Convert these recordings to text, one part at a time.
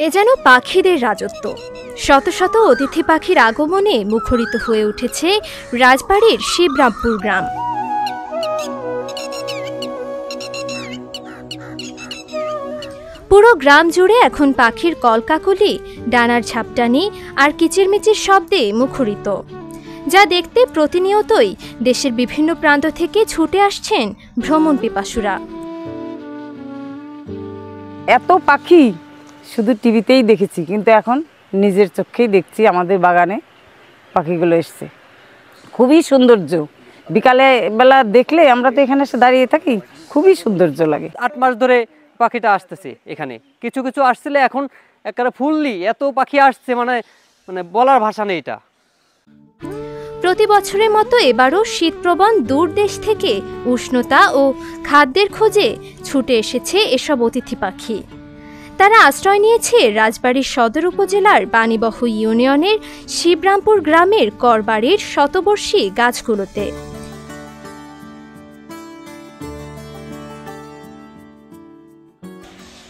এ যেন পাখিদের রাজত্ব। শত শত অতিথি পাখির আগমনে মুখরিত হয়ে উঠেছে রাজবাড়ির শিবরামপুর গ্রাম। পুরো গ্রাম জুড়ে এখন পাখির কলকাকলি, ডানার ঝাপটানি আর কিচিরমিচির শব্দে মুখরিত, যা দেখতে প্রতিনিয়তই দেশের বিভিন্ন প্রান্ত থেকে ছুটে আসছেন ভ্রমণ পিপাসুরা। এত পাখি শুধু টিভিতেই দেখেছি, কিন্তু এখন নিজের চোখেই দেখছি। আমাদের বাগানে পাখিগুলো এসছে, খুবই সৌন্দর্য। বিকালে বেলা দেখলে আমরা তো এখানে এসে দাঁড়িয়ে থাকি, খুবই সৌন্দর্য লাগে। 8 মাস ধরে পাখিটা আসতেছে এখানে। কিছু কিছু আসছিলে, এখন একেবারে ফুললি এত পাখি আসছে, মানে বলার ভাষা নেই এটা। প্রতি বছরের মতো এবারও শীতপ্রবণ দূর দেশ থেকে উষ্ণতা ও খাদ্যের খোঁজে ছুটে এসেছে এসব অতিথি পাখি। তারা আশ্রয় নিয়েছে রাজবাড়ির সদর উপজেলার বাণীবহ ইউনিয়নের শিবরামপুর গ্রামের করবাড়ির শতবর্ষী গাছগুলোতে।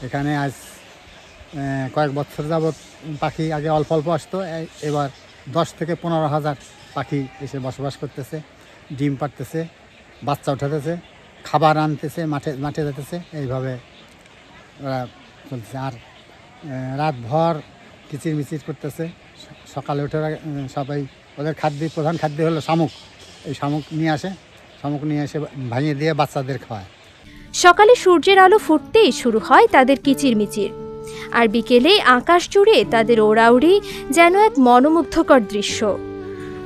এখানে আজ কয়েক বছর যাবৎ পাখি আগে অল্প অল্প আসতো, এবার 10 থেকে 15 হাজার পাখি এসে বসবাস করতেছে, ডিম পাড়তেছে, বাচ্চা উঠাতেছে, খাবার আনতেছে, মাঠে যেতেছে, এইভাবে ওরা চলতেছে। আর রাতভর কিচিরমিচির করতেছে। সকালে উঠে সবাই ওদের প্রধান খাদ্য হলো শামুক। এই শামুক নিয়ে এসে ভাঙিয়ে দিয়ে বাচ্চাদের খাওয়ায়। সকালে সূর্যের আলো ফুটতেই শুরু হয় তাদের কিচিরমিচির, আর বিকেলে আকাশ জুড়ে তাদের ওড়াউড়ি যেন এক মনোমুগ্ধকর দৃশ্য।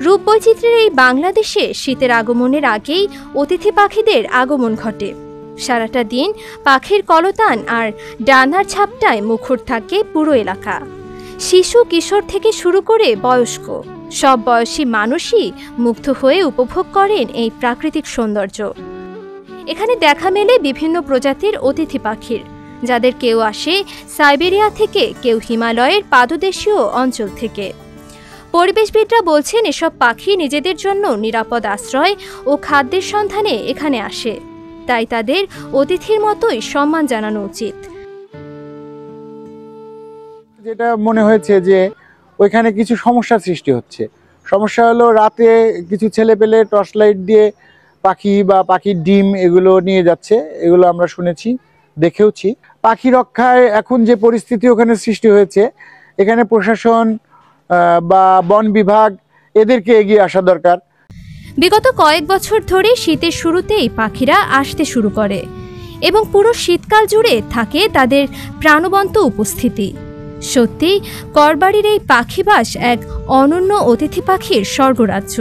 রূপবৈচিত্র্যের এই বাংলাদেশে শীতের আগমনের আগেই অতিথি পাখিদের আগমন ঘটে। সারাটা দিন পাখির কলতান আর ডানার ছাপটায় মুখর থাকে পুরো এলাকা। শিশু কিশোর থেকে শুরু করে বয়স্ক সব বয়সী মানুষই মুগ্ধ হয়ে উপভোগ করেন এই প্রাকৃতিক সৌন্দর্য। এখানে দেখা মেলে বিভিন্ন প্রজাতির অতিথি পাখির, যাদের কেউ আসে সাইবেরিয়া থেকে, কেউ হিমালয়ের পাদদেশীয় অঞ্চল থেকে। পরিবেশবিদরা বলছেন এসব পাখি নিজেদের জন্য নিরাপদ আশ্রয় ও খাদ্যের সন্ধানে এখানে আসে, তাই তাদের অতিথির মতোই সম্মান জানানো উচিত। যেটা মনে হয়েছে যে ওইখানে কিছু সমস্যার সৃষ্টি হচ্ছে। সমস্যা হলো রাতে কিছু ছেলেপেলে টর্চ লাইট দিয়ে পাখি বা পাখির ডিম এগুলো নিয়ে যাচ্ছে, এগুলো আমরা শুনেছি, দেখেওছি। পাখি রক্ষায় এখন যে পরিস্থিতি ওখানে সৃষ্টি হয়েছে, এখানে প্রশাসন বা বন বিভাগ এদেরকে এগিয়ে আসা দরকার। বিগত কয়েক বছর ধরে শীতের শুরুতেই পাখিরা আসতে শুরু করে এবং পুরো শীতকাল জুড়ে থাকে তাদের প্রাণবন্ত উপস্থিতি। সত্যি করবাড়ির এই পাখিবাস এক অনন্য অতিথি পাখির স্বর্গরাজ্য।